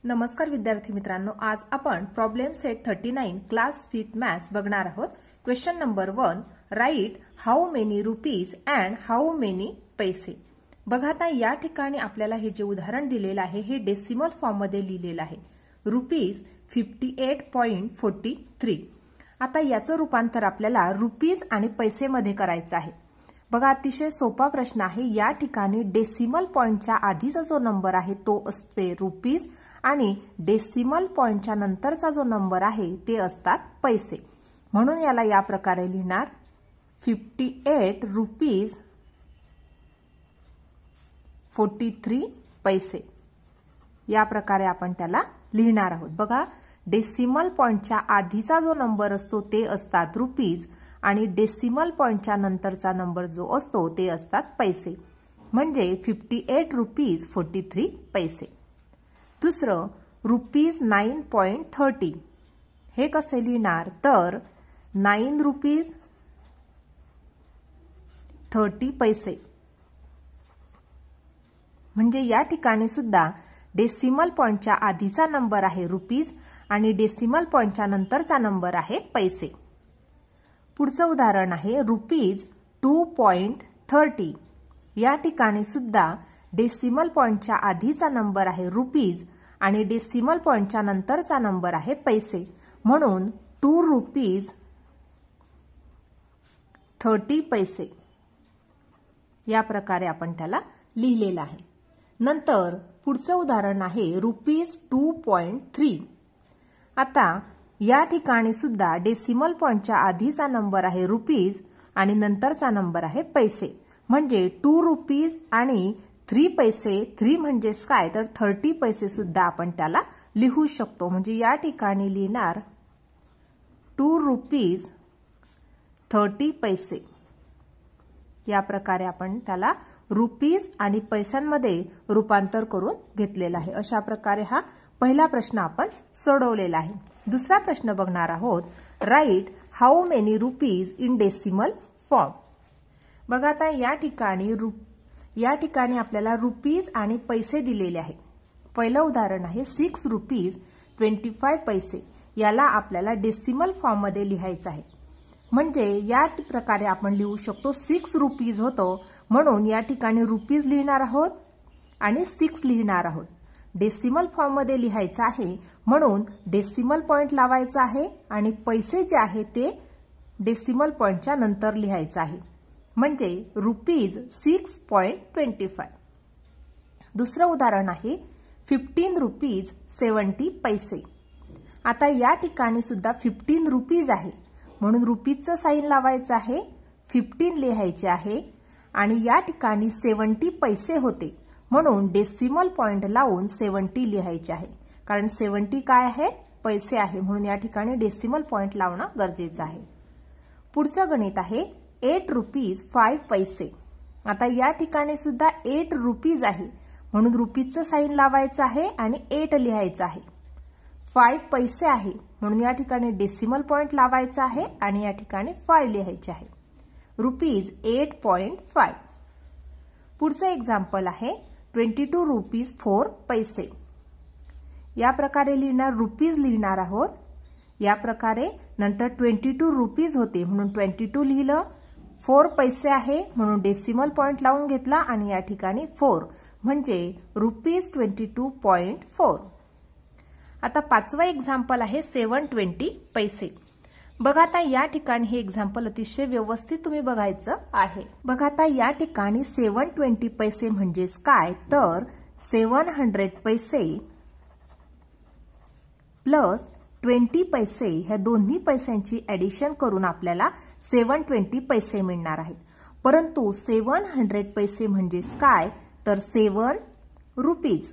नमस्कार विद्यार्थी मित्रांनो, आज आपण प्रॉब्लेम सेट 39 क्लास 5 मॅथ्स बघणार आहोत। Question number 1, right how many rupees and how many पैसे। बघा आता या ठिकाणी आपल्याला हे जे उदाहरण दिलेलं आहे हे डेसिमल फॉर्म मध्ये लिहिलेलं आहे। रुपीज 58.43। आता याचं रूपांतर आपल्याला रुपीज आणि पैसे मध्ये करायचं आहे। बघा अतिशय सोपा प्रश्न आहे। या ठिकाणी डेसिमल पॉइंटच्या आधीचा जो नंबर आहे तो असते रुपीज आणि डेसिमल पॉइंटच्या नंतरचा जो नंबर आहे ते असतात पैसे। म्हणून याला या प्रकारे लिहिणार 58 रुपीज 43 पैसे। या प्रकारे आपण त्याला लिहिणार आहोत। बघा डेसिमल पॉइंटच्या आधीचा जो नंबर असतो ते असतात रुपीज आणि डेसिमल पॉइंटच्या नंतरचा नंबर जो असतो ते असतात पैसे, म्हणजे 58 रुपीज 43 पैसे। दुसरं रुपीज 9.30 हे कसे लिहिणार तर 9 रुपीज 30 पैसे, म्हणजे या ठिकाणी सुद्धा डेसिमल पॉइंटच्या आधीचा नंबर आहे रुपीज आणि डेसिमल पॉइंटच्या नंतरचा नंबर आहे पैसे। पुढचं उदाहरण आहे रुपीज 2.30। या ठिकाणी सुद्धा डेसिमल पॉइंटच्या आधीचा नंबर आहे रुपीज आणि डेसिमल पॉइंटच्या नंतरचा नंबर आहे पैसे, म्हणून 2 रुपीज 30 पैसे। या प्रकारे आपण त्याला लिहिलेलं आहे। नंतर पुढचं उदाहरण आहे रुपीज 2.3। आता या ठिकाणी सुद्धा डेसिमल पॉइंटच्या आधीचा नंबर आहे रुपीज आणि नंतरचा नंबर आहे पैसे, म्हणजे 2 रुपीज आणि 3 पैसे। 3 म्हणजेच काय तर 30 पैसे सुद्धा आपण त्याला लिहू शकतो। म्हणजे या ठिकाणी लिहिणार 2 रुपीज 30 पैसे। या प्रकारे आपण त्याला रुपीज आणि पैशांमध्ये रूपांतर करून घेतलेला आहे। अशा प्रकारे हा पहिला प्रश्न आपण सोडवलेला आहे। दुसरा प्रश्न बघणार आहोत, right how many rupees in decimal form. बघा आता या ठिकाणी आपल्याला रुपीज आणि पैसे दिलेले आहे। पहिलं उदाहरण आहे 6 रुपीज 25 पैसे। याला आपल्याला डेसिमल फॉर्म मध्ये लिहायचं आहे, म्हणजे या प्रकारे आपण लिहू शकतो 6 रुपीज होतो, म्हणून या ठिकाणी रुपीज लिहिणार आहोत आणि 6 लिहिणार आहोत। डेसिमल फॉर्म मध्ये लिहायचं आहे म्हणून डेसिमल पॉइंट लावायचा आहे आणि पैसे जे आहे ते डेसिमल पॉइंटच्या नंतर लिहायचं आहे, म्हणजे रुपीज 6.25। दुसरं उदाहरण आहे 15 रुपीज 70 पैसे। आता या ठिकाणी सुद्धा 15 रुपीज आहे म्हणून रुपीजचं साइन लावायचं आहे, 15 लिहायचे आहे आणि या ठिकाणी 70 पैसे होते म्हणून डेसिमल पॉइंट लावून 70 लिहायचे आहे, कारण 70 काय आहे पैसे आहे, म्हणून या ठिकाणी डेसिमल पॉइंट लावणं गरजेचं आहे। पुढचं गणित आहे 8 रुपीज 5 पैसे। आता या ठिकाणी सुद्धा 8 रुपीज आहे म्हणून रुपीजचं साइन लावायचं आहे आणि 8 लिहायचं आहे। 5 पैसे आहे म्हणून या ठिकाणी डेसिमल पॉइंट लावायचा आहे आणि या ठिकाणी 5 लिहायचे आहे, रुपीज 8.5। पुढचं एक्झाम्पल आहे 22 रुपीज 4 पैसे। या प्रकारे लिहिणार रुपीज लिहिणार आहोत। या प्रकारे नंतर 22 रुपीज होते म्हणून 22 लिहिलं, 4 पैसे आहे म्हणून डेसिमल पॉइंट लावून घेतला आणि या ठिकाणी 4 म्हणजे रुपीज 22.4। आता पाचवा एक्झाम्पल आहे 720 पैसे। बघा आता या ठिकाणी हे एक्झाम्पल अतिशय व्यवस्थित तुम्ही बघायचं आहे। बघा आता या ठिकाणी 720 पैसे म्हणजेच काय तर 700 पैसे प्लस 20 पैसे ह्या दोन्ही पैशांची ऍडिशन करून आपल्याला 720 पैसे मिळणार आहेत। परंतु 700 पैसे म्हणजेच काय तर 7 रुपीज।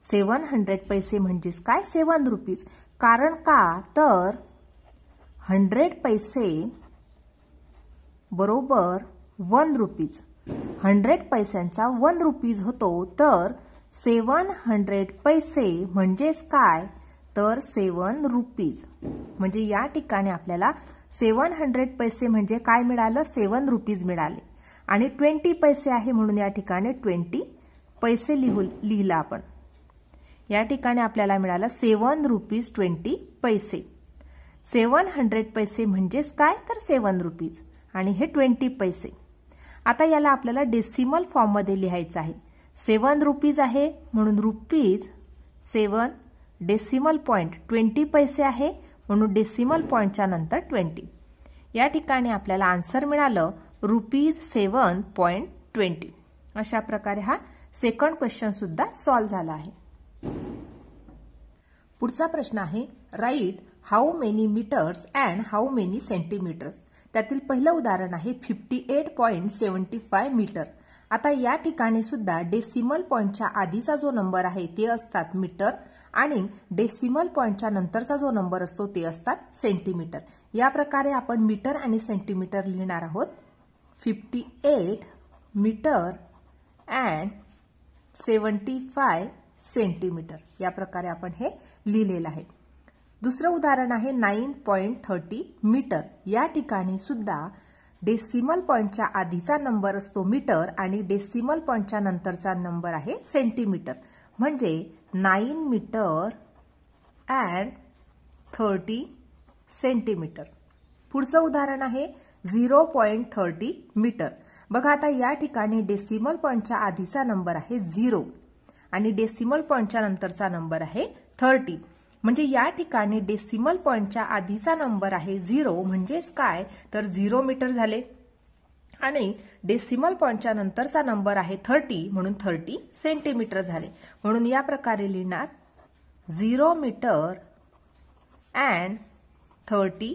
700 पैसे म्हणजेच काय 7 रुपीज, कारण का तर 100 पैसे बरोबर 1 रुपीज। 100 पैशांचा 1 रुपीज होतो, तर 700 पैसे म्हणजेच काय तर 7 रुपीज। म्हणजे या ठिकाणी आपल्याला 700 पैसे म्हणजे काय मिळालं 7 रुपीज मिळाले आणि 20 पैसे आहे म्हणून या ठिकाणी 20 पैसे लिहिलं आपण। या ठिकाणी आपल्याला मिळालं 7 रुपीज 20 पैसे. 700 पैसे म्हणजेच काय तर 7 रुपीज आणि हे 20 पैसे. आता याला आपल्याला डेसिमल फॉर्म मध्ये लिहायचं आहे. 7 रुपीज आहे म्हणून रुपीज 7, डेसिमल पॉइंट 20 पैसे आहे म्हणून डेसिमल पॉइंटच्या नंतर 20. या ठिकाणी आपल्याला आन्सर मिळालं रुपीज 7.20. अशा प्रकारे हा सेकंड क्वेश्चन सुद्धा सॉल्व्ह झाला आहे. पुढचा प्रश्न आहे write how many metres and how many centimetres. त्यातील पहिलं उदाहरण आहे 58.75 मीटर. आता या ठिकाणी सुद्धा डेसिमल पॉइंटच्या आधीचा जो नंबर आहे ते असतात मीटर आणि डेसिमल पॉइंटच्या नंतरचा जो नंबर असतो ते असतात सेंटीमीटर. या प्रकारे आपण मीटर आणि सेंटीमीटर लिहिणार आहोत. 58 मीटर अँड 75 सेंटीमीटर. या प्रकारे आपण हे लिहिलेलं आहे. दुसरं उदाहरण आहे 9.30 मीटर. या ठिकाणी सुद्धा डेसिमल पॉइंटच्या आधीचा नंबर असतो मीटर आणि डेसिमल पॉइंटच्या नंतरचा नंबर आहे सेंटीमीटर. म्हणजे 9 मीटर अँड 30 सेंटीमीटर. पुढचं उदाहरण आहे 0.30 मीटर. बघा आता या ठिकाणी डेसिमल पॉइंटच्या आधीचा नंबर आहे 0 आणि डेसिमल पॉइंटच्या नंतरचा नंबर आहे 30. म्हणजे या ठिकाणी डेसिमल पॉइंटच्या आधीचा नंबर आहे 0 म्हणजेच काय तर 0 मीटर झाले आणि डेसिमल पॉइंटच्या नंतरचा नंबर आहे 30 म्हणून 30 सेंटीमीटर झाले. म्हणून या प्रकारे लिहिणार 0 मीटर अँड 30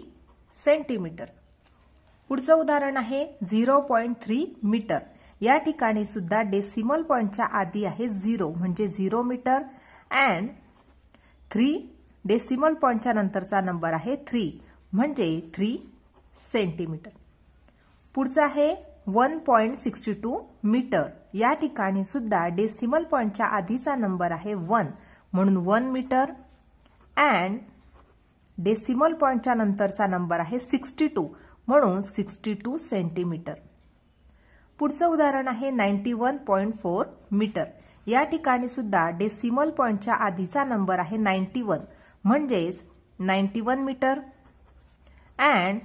सेंटीमीटर. पुढचं उदाहरण आहे 0.3 मीटर. या ठिकाणी सुद्धा डेसिमल पॉइंटच्या आधी आहे 0 म्हणजे 0 मीटर अँड 3 डेसिमल पॉइंटच्या नंतरचा नंबर आहे 3 म्हणजे 3 सेंटीमीटर. पुढचं आहे 1.62 मीटर. या ठिकाणी सुद्धा डेसिमल पॉइंटच्या आधीचा नंबर आहे 1 म्हणून 1 मीटर अँड डेसिमल पॉइंटच्या नंतरचा नंबर आहे 62 म्हणून 62 सेंटीमीटर. पुढचं उदाहरण आहे 91.4 मीटर. या ठिकाणी सुद्धा डेसिमल पॉइंटच्या आधीचा नंबर आहे 91 म्हणजेच 91 मीटर अँड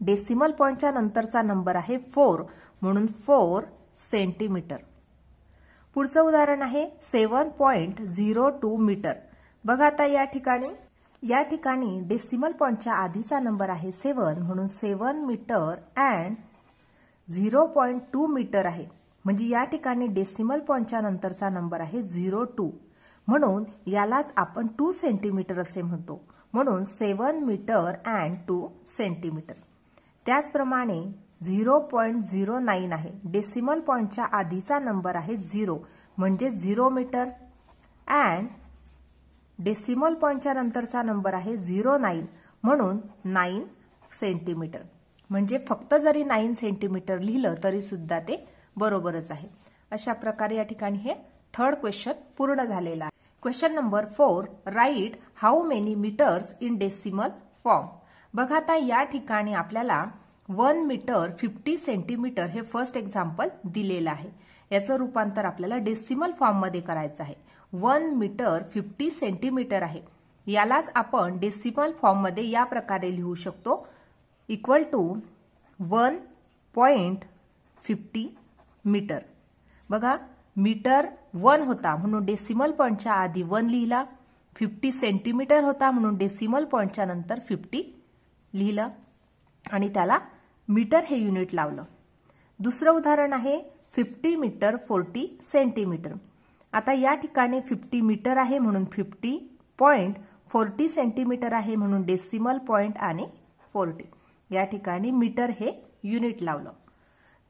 डेसिमल पॉइंटच्या नंतरचा नंबर आहे 4 म्हणून 4 सेंटीमीटर. पुढचं उदाहरण आहे 7.02 मीटर. बघा आता या ठिकाणी डेसिमल पॉइंटच्या आधीचा नंबर आहे 7 म्हणून 7 मीटर अँड 0.2 मीटर आहे. म्हणजे या ठिकाणी डेसिमल पॉइंटच्या नंतरचा नंबर आहे 02 म्हणून यालाच आपण 2 सेंटीमीटर असे म्हणतो. म्हणून 7 मीटर अँड 2 सेंटीमीटर. त्याचप्रमाणे 0.09 आहे. डेसिमल पॉइंटच्या आधीचा नंबर आहे 0 म्हणजे 0 मीटर अँड डेसिमल पॉइंटच्या नंतरचा नंबर आहे 09 म्हणून 9 सेंटीमीटर. म्हणजे फक्त जरी 9 सेंटीमीटर लिहिलं तरी सुद्धा ते बरोबरच आहे. अशा प्रकारे या ठिकाणी हे थर्ड क्वेश्चन पूर्ण झालेला आहे. Question number 4 write how many metres in decimal form. बघा आता या ठिकाणी आपल्याला 1 मीटर 50 सेंटीमीटर हे फर्स्ट एक्झाम्पल दिलेलं आहे. याचं रूपांतर आपल्याला डेसिमल फॉर्म मध्ये करायचं आहे. 1 मीटर 50 सेंटीमीटर आहे. यालाच आपण डेसिमल फॉर्म मध्ये या प्रकारे लिहू शकतो इक्वल टू 1.50 मीटर. बघा मीटर 1 होता म्हणून डेसिमल पॉइंटच्या आधी 1 लिहिला. 50 सेंटीमीटर होता म्हणून डेसिमल पॉइंटच्या नंतर 50 लिहिलं आणि त्याला मीटर हे युनिट लावलं. दुसरं उदाहरण आहे 50 मीटर 40 सेंटीमीटर. आता या ठिकाणी 50 मीटर आहे म्हणून 50 पॉइंट 40 सेंटीमीटर आहे म्हणून डेसिमल पॉइंट आणि 40 या ठिकाणी मीटर हे युनिट लावलं.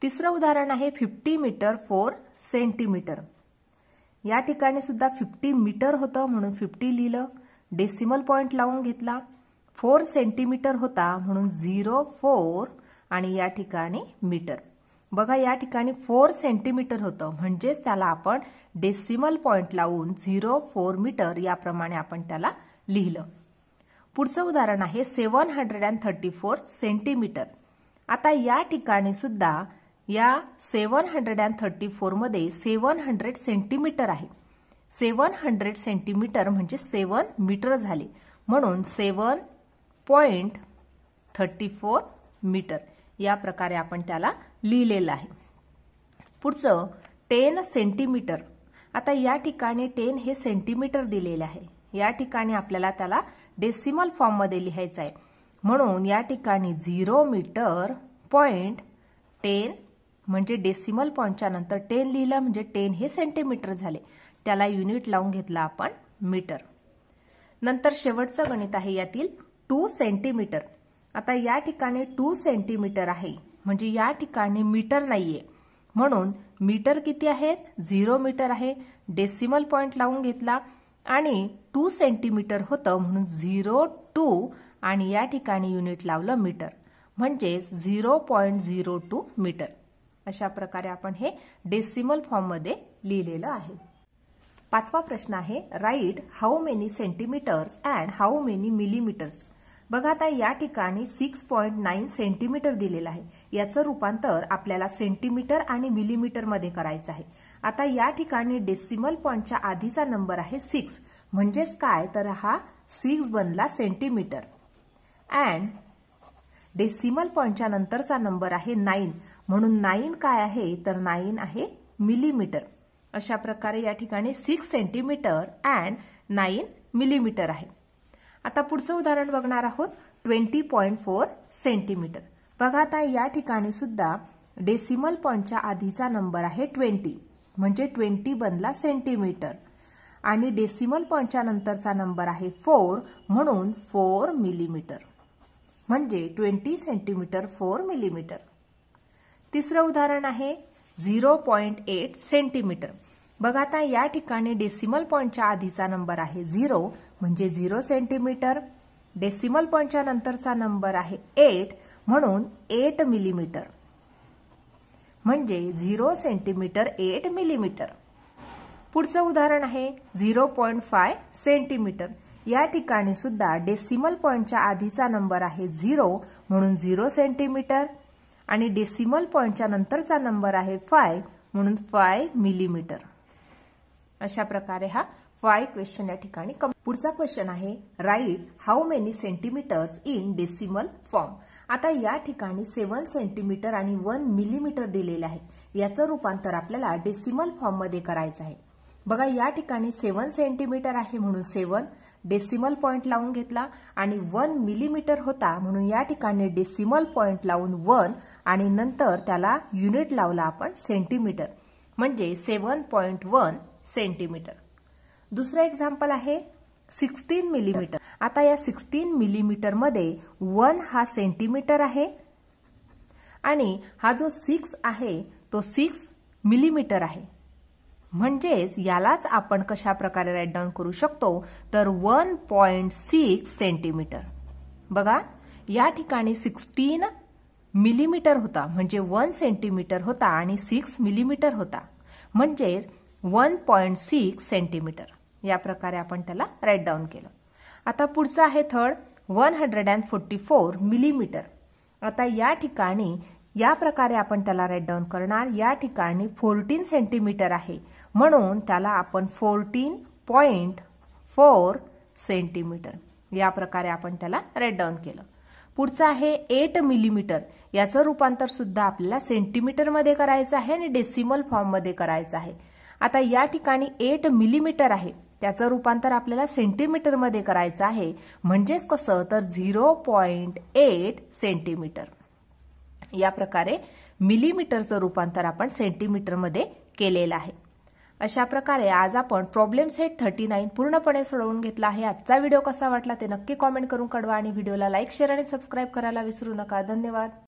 तिसरं उदाहरण आहे 50 मीटर 4 सेंटीमीटर. या ठिकाणी सुद्धा 50 मीटर होतं म्हणून 50 लिहिलं. डेसिमल पॉइंट लावून घेतला. 4 सेंटीमीटर होता म्हणून 04 आणि या ठिकाणी मीटर. बघा या ठिकाणी 4 सेंटीमीटर होतं म्हणजेच त्याला आपण डेसिमल पॉइंट लावून 04 मीटर याप्रमाणे आपण त्याला लिहिलं. पुढचं उदाहरण आहे 734 सेंटीमीटर. आता या ठिकाणी सुद्धा या 734 मध्ये 700 सेंटीमीटर आहे. 700 सेंटीमीटर म्हणजे 7 मीटर झाले, म्हणून 7.34 मीटर या प्रकारे आपण त्याला लिहिलेलं आहे. पुढचं 10 सेंटीमीटर. आता या ठिकाणी 10 हे सेंटीमीटर दिलेले आहे. या ठिकाणी आपल्याला त्याला डेसिमल फॉर्म मध्ये लिहायचं आहे, म्हणून या ठिकाणी 0 मीटर पॉइंट 10 म्हणजे डेसिमल पॉइंटच्या नंतर 10 लिहिलं म्हणजे 10 हे सेंटीमीटर झाले, त्याला युनिट लावून घेतला आपण मीटर. नंतर शेवटचं गणित आहे यातील 2 सेंटीमीटर. आता या ठिकाणी 2 सेंटीमीटर आहे म्हणजे या ठिकाणी मीटर नाहीये, म्हणून मीटर किती आहेत? 0 मीटर आहे. डेसिमल पॉइंट लावून घेतला आणि 2 सेंटीमीटर होतं म्हणून 0.2 आणि या ठिकाणी युनिट लावलं मीटर म्हणजेच 0.02 मीटर. अशा प्रकारे आपण हे डेसिमल फॉर्म मध्ये लिहिलेलं आहे. 5वा प्रश्न आहे write how many centimetres and how many millimetres. बघा आता या ठिकाणी 6.9 सेंटीमीटर दिलेलं आहे. याचं रूपांतर आपल्याला सेंटीमीटर आणि मिलीमीटर मध्ये करायचं आहे. आता या ठिकाणी डेसिमल पॉइंटच्या आधीचा नंबर आहे 6 म्हणजेच काय तर हा 6 बनला सेंटीमीटर अँड डेसिमल पॉइंटच्या नंतरचा नंबर आहे 9 म्हणून 9 काय आहे तर 9 आहे मिलीमीटर. अशा प्रकारे या ठिकाणी 6 सेंटीमीटर अँड 9 मिलीमीटर आहे. आता पुढचं उदाहरण बघणार आहोत 20.4 सेंटीमीटर. बघा आता या ठिकाणी सुद्धा डेसिमल पॉइंटच्या आधीचा नंबर आहे 20 म्हणजे 20 बनला सेंटीमीटर आणि डेसिमल पॉइंटच्या नंतरचा नंबर आहे 4 म्हणून 4 मिलीमीटर म्हणजे 20 सेंटीमीटर 4 मिलीमीटर. तिसरं उदाहरण आहे 0.8 सेंटीमीटर. बघा आता या ठिकाणी डेसिमल पॉइंटच्या आधीचा नंबर आहे 0 म्हणजे 0 सेंटीमीटर. डेसिमल पॉइंटच्या नंतरचा नंबर आहे 8 म्हणून 8 मिलीमीटर म्हणजे 0 सेंटीमीटर 8 मिलीमीटर. पुढचं उदाहरण आहे 0.5 सेंटीमीटर. या ठिकाणी सुद्धा डेसिमल पॉइंटच्या आधीचा नंबर आहे 0 म्हणून 0 सेंटीमीटर आणि डेसिमल पॉइंटच्या नंतरचा नंबर आहे 5 म्हणून 5 मिलीमीटर. अशा प्रकारे हा 5 क्वेश्चन या ठिकाणी. पुढचा क्वेश्चन आहे write how many centimetres in decimal form. आता या ठिकाणी 7 सेंटीमीटर आणि 1 मिलीमीटर दिलेले आहे. याचं रूपांतर आपल्याला डेसिमल फॉर्म मध्ये करायचं आहे. बघा या ठिकाणी 7 सेंटीमीटर आहे म्हणून 7 डेसिमल पॉइंट लावून घेतला आणि 1 मिलीमीटर होता म्हणून या ठिकाणी डेसिमल पॉइंट लावून 1 आणि नंतर त्याला युनिट लावला आपण सेंटीमीटर म्हणजे 7.1 सेंटीमीटर. दुसरं एक्झाम्पल आहे 16 मिलीमीटर. आता या 16 मिलीमीटर मध्ये 1 हा सेंटीमीटर आहे आणि हा जो 6 आहे तो 6 मिलीमीटर आहे म्हणजेच यालाच आपण कशा प्रकारे राईट डाऊन करू शकतो तर 1.6 सेंटीमीटर. बघा या ठिकाणी 16 मिलीमीटर होता म्हणजे 1 सेंटीमीटर होता आणि 6 मिलीमीटर होता म्हणजेच 1.6 सेंटीमीटर. या प्रकारे आपण त्याला राईट डाऊन केलं. आता पुढचं आहे थर्ड 144 मिलीमीटर. आता या ठिकाणी या प्रकारे आपण त्याला राईट डाऊन करणार. या ठिकाणी 14 सेंटीमीटर आहे म्हणून त्याला आपण 14.4 सेंटीमीटर या प्रकारे आपण त्याला राईट डाऊन केलं. पुढचं आहे 8 मिलीमीटर. याचं रूपांतर सुद्धा आपल्याला सेंटीमीटर मध्ये करायचं आहे आणि डेसिमल फॉर्म मध्ये करायचं आहे. आता या ठिकाणी 8 मिलीमीटर आहे त्याचं रूपांतर आपल्याला सेंटीमीटर मध्ये करायचं आहे म्हणजेच कसं तर 0.8 सेंटीमीटर. या प्रकारे मिलीमीटरचं रूपांतर आपण सेंटीमीटर मध्ये केलेलं आहे. अशा प्रकारे आज आपण प्रॉब्लेम सेट 39 पूर्णपणे सोडवून घेतला आहे. आजचा व्हिडिओ कसा वाटला ते नक्की कॉमेंट करून कळवा आणि व्हिडिओला लाईक शेअर आणि सबस्क्राईब करायला विसरू नका. धन्यवाद.